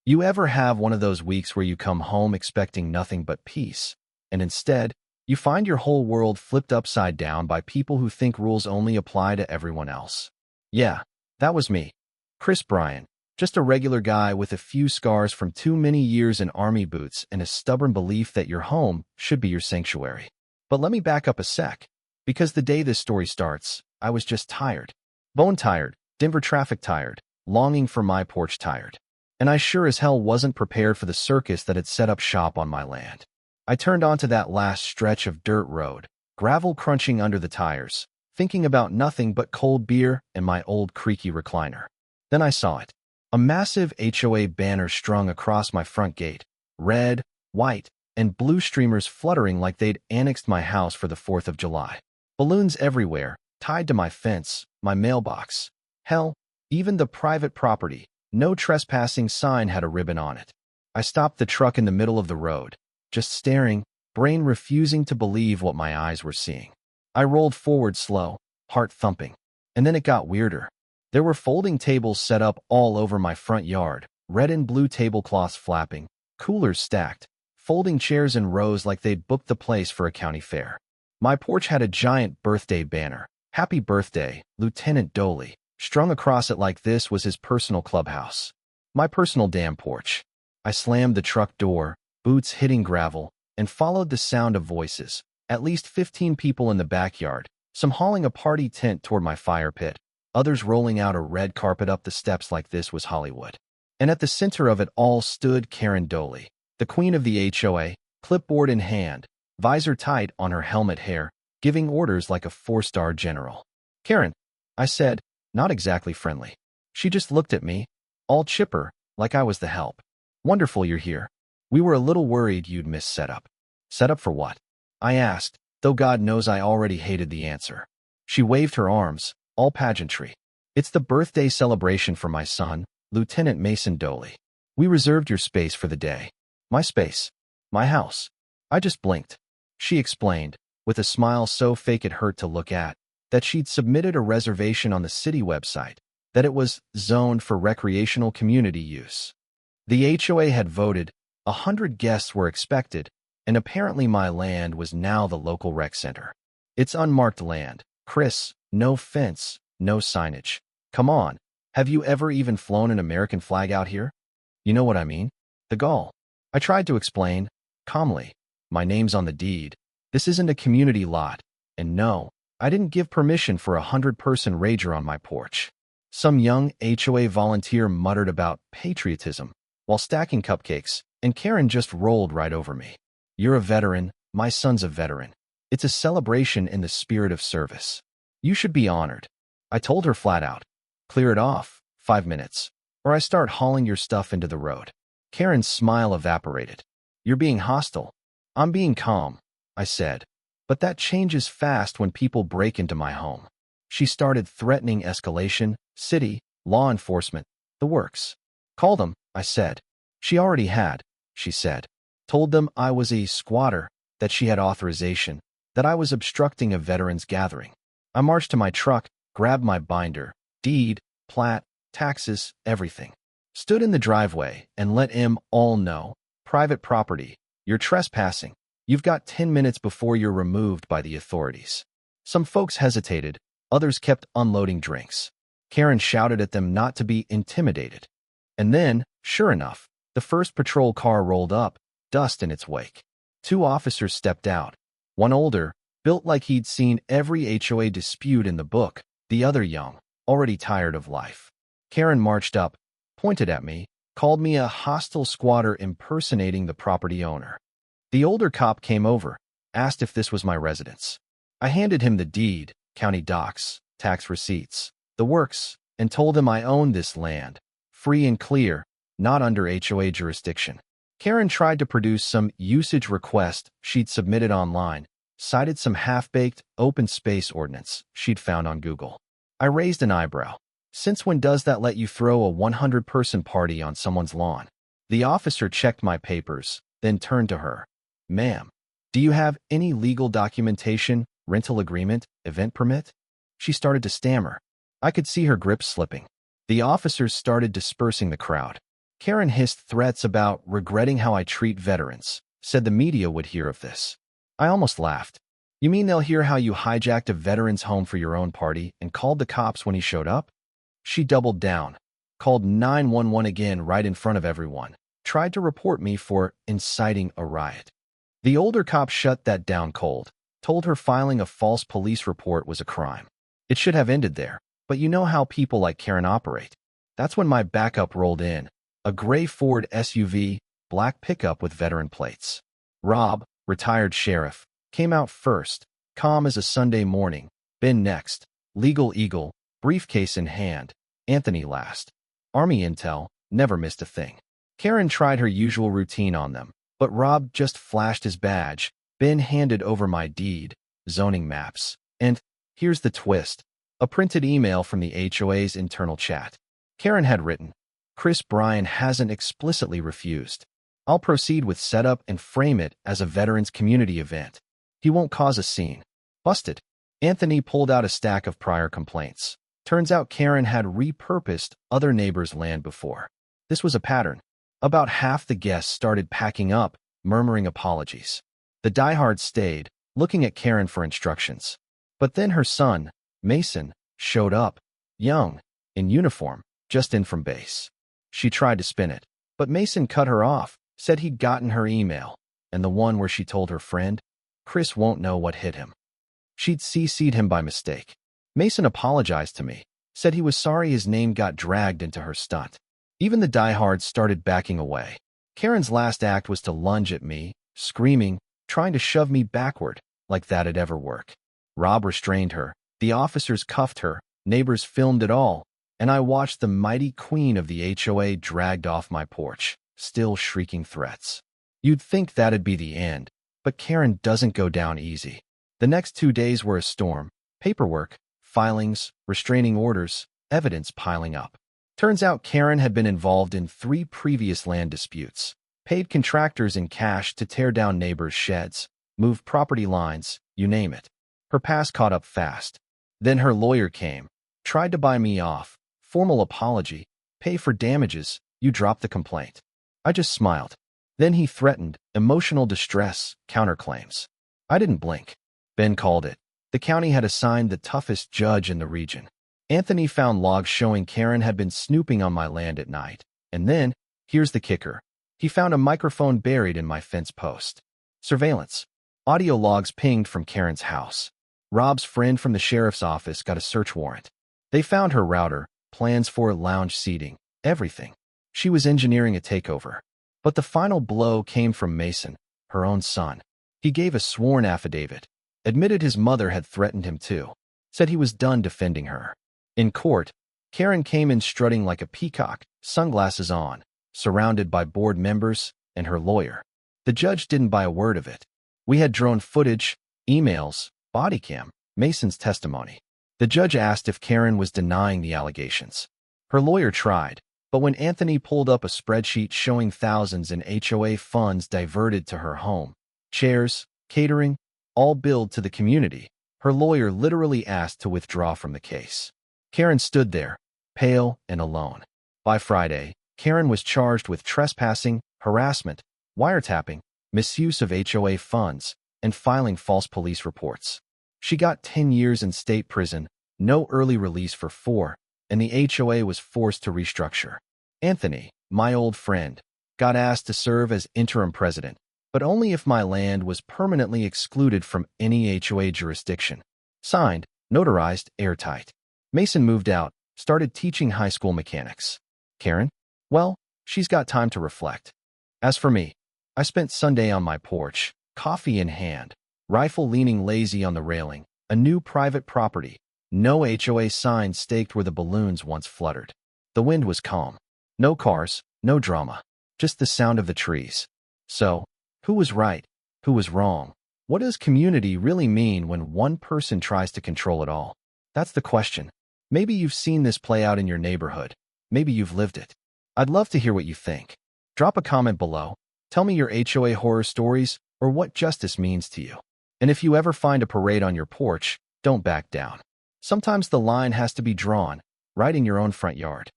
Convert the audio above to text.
You ever have one of those weeks where you come home expecting nothing but peace, and instead, you find your whole world flipped upside down by people who think rules only apply to everyone else? Yeah, that was me. Chris Bryan, just a regular guy with a few scars from too many years in army boots and a stubborn belief that your home should be your sanctuary. But let me back up a sec, because the day this story starts, I was just tired. Bone tired, Denver traffic tired, longing for my porch tired. And I sure as hell wasn't prepared for the circus that had set up shop on my land. I turned onto that last stretch of dirt road, gravel crunching under the tires, thinking about nothing but cold beer and my old creaky recliner. Then I saw it. A massive HOA banner strung across my front gate, red, white, and blue streamers fluttering like they'd annexed my house for the 4th of July. Balloons everywhere, tied to my fence, my mailbox. Hell, even the private property, no trespassing sign had a ribbon on it. I stopped the truck in the middle of the road, just staring, brain refusing to believe what my eyes were seeing. I rolled forward slow, heart thumping. And then it got weirder. There were folding tables set up all over my front yard, red and blue tablecloths flapping, coolers stacked, folding chairs in rows like they'd booked the place for a county fair. My porch had a giant birthday banner, "Happy Birthday, Lieutenant Doley," strung across it like this was his personal clubhouse. My personal damn porch. I slammed the truck door, boots hitting gravel, and followed the sound of voices. At least 15 people in the backyard, some hauling a party tent toward my fire pit, others rolling out a red carpet up the steps like this was Hollywood. And at the center of it all stood Karen Doley, the queen of the HOA, clipboard in hand, visor tight on her helmet hair, giving orders like a 4-star general. "Karen," I said, not exactly friendly. She just looked at me, all chipper, like I was the help. "Wonderful you're here. We were a little worried you'd miss setup." "Setup for what?" I asked, though God knows I already hated the answer. She waved her arms, all pageantry. "It's the birthday celebration for my son, Lieutenant Mason Doley. We reserved your space for the day." "My space? My house?" I just blinked. She explained, with a smile so fake it hurt to look at, that she'd submitted a reservation on the city website, that it was zoned for recreational community use. The HOA had voted, 100 guests were expected, and apparently my land was now the local rec center. It's unmarked land. Chris, no fence, no signage. Come on, have you ever even flown an American flag out here? You know what I mean? The gall. I tried to explain, calmly. My name's on the deed. This isn't a community lot, and no, I didn't give permission for a 100-person rager on my porch. Some young HOA volunteer muttered about patriotism while stacking cupcakes, and Karen just rolled right over me. "You're a veteran, my son's a veteran. It's a celebration in the spirit of service. You should be honored." I told her flat out. "Clear it off, 5 minutes, or I start hauling your stuff into the road." Karen's smile evaporated. "You're being hostile." "I'm being calm," I said. "But that changes fast when people break into my home." She started threatening escalation, city, law enforcement, the works. "Call them," I said. She already had, she said. Told them I was a squatter, that she had authorization, that I was obstructing a veterans gathering. I marched to my truck, grabbed my binder, deed, plat, taxes, everything. Stood in the driveway and let 'em all know. "Private property. You're trespassing. You've got 10 minutes before you're removed by the authorities." Some folks hesitated, others kept unloading drinks. Karen shouted at them not to be intimidated. And then, sure enough, the first patrol car rolled up, dust in its wake. 2 officers stepped out. One older, built like he'd seen every HOA dispute in the book, the other young, already tired of life. Karen marched up, pointed at me, called me a hostile squatter impersonating the property owner. The older cop came over, asked if this was my residence. I handed him the deed, county docs, tax receipts, the works, and told him I owned this land, free and clear, not under HOA jurisdiction. Karen tried to produce some usage request she'd submitted online, cited some half-baked open space ordinance she'd found on Google. I raised an eyebrow. "Since when does that let you throw a 100-person party on someone's lawn?" The officer checked my papers, then turned to her. "Ma'am, do you have any legal documentation, rental agreement, event permit?" She started to stammer. I could see her grip slipping. The officers started dispersing the crowd. Karen hissed threats about regretting how I treat veterans, said the media would hear of this. I almost laughed. You mean they'll hear how you hijacked a veteran's home for your own party and called the cops when he showed up? She doubled down, called 911 again right in front of everyone, tried to report me for inciting a riot. The older cop shut that down cold, told her filing a false police report was a crime. It should have ended there, but you know how people like Karen operate. That's when my backup rolled in, a gray Ford SUV, black pickup with veteran plates. Rob, retired sheriff, came out first, calm as a Sunday morning, Ben next, legal eagle, briefcase in hand, Anthony last. Army intel, never missed a thing. Karen tried her usual routine on them, but Rob just flashed his badge, Ben handed over my deed, zoning maps, and, here's the twist, a printed email from the HOA's internal chat. Karen had written, Chris Bryan hasn't explicitly refused. I'll proceed with setup and frame it as a veterans community event. He won't cause a scene. Busted. Anthony pulled out a stack of prior complaints. Turns out Karen had repurposed other neighbors' land before. This was a pattern. About half the guests started packing up, murmuring apologies. The diehards stayed, looking at Karen for instructions. But then her son, Mason, showed up, young, in uniform, just in from base. She tried to spin it, but Mason cut her off, said he'd gotten her email, and the one where she told her friend, Chris won't know what hit him. She'd CC'd him by mistake. Mason apologized to me, said he was sorry his name got dragged into her stunt. Even the diehards started backing away. Karen's last act was to lunge at me, screaming, trying to shove me backward, like that'd ever work. Rob restrained her, the officers cuffed her, neighbors filmed it all, and I watched the mighty queen of the HOA dragged off my porch, still shrieking threats. You'd think that'd be the end, but Karen doesn't go down easy. The next 2 days were a storm, paperwork, filings, restraining orders, evidence piling up. Turns out Karen had been involved in 3 previous land disputes, paid contractors in cash to tear down neighbors' sheds, move property lines, you name it. Her past caught up fast. Then her lawyer came, tried to buy me off, formal apology, pay for damages, you drop the complaint. I just smiled. Then he threatened, emotional distress, counterclaims. I didn't blink. Ben called it. The county had assigned the toughest judge in the region. Anthony found logs showing Karen had been snooping on my land at night. And then, here's the kicker. He found a microphone buried in my fence post. Surveillance. Audio logs pinged from Karen's house. Rob's friend from the sheriff's office got a search warrant. They found her router, plans for lounge seating, everything. She was engineering a takeover. But the final blow came from Mason, her own son. He gave a sworn affidavit, admitted his mother had threatened him too, said he was done defending her. In court, Karen came in strutting like a peacock, sunglasses on, surrounded by board members and her lawyer. The judge didn't buy a word of it. We had drone footage, emails, body cam, Mason's testimony. The judge asked if Karen was denying the allegations. Her lawyer tried, but when Anthony pulled up a spreadsheet showing thousands in HOA funds diverted to her home, chairs, catering, all billed to the community, her lawyer literally asked to withdraw from the case. Karen stood there, pale and alone. By Friday, Karen was charged with trespassing, harassment, wiretapping, misuse of HOA funds, and filing false police reports. She got 10 years in state prison, no early release for 4, and the HOA was forced to restructure. Anthony, my old friend, got asked to serve as interim president, but only if my land was permanently excluded from any HOA jurisdiction. Signed, notarized, airtight. Mason moved out, started teaching high school mechanics. Karen? Well, she's got time to reflect. As for me, I spent Sunday on my porch, coffee in hand, rifle leaning lazy on the railing, a new private property, no HOA sign staked where the balloons once fluttered. The wind was calm. No cars, no drama, just the sound of the trees. So, who was right? Who was wrong? What does community really mean when one person tries to control it all? That's the question. Maybe you've seen this play out in your neighborhood. Maybe you've lived it. I'd love to hear what you think. Drop a comment below. Tell me your HOA horror stories or what justice means to you. And if you ever find a parade on your porch, don't back down. Sometimes the line has to be drawn, right in your own front yard.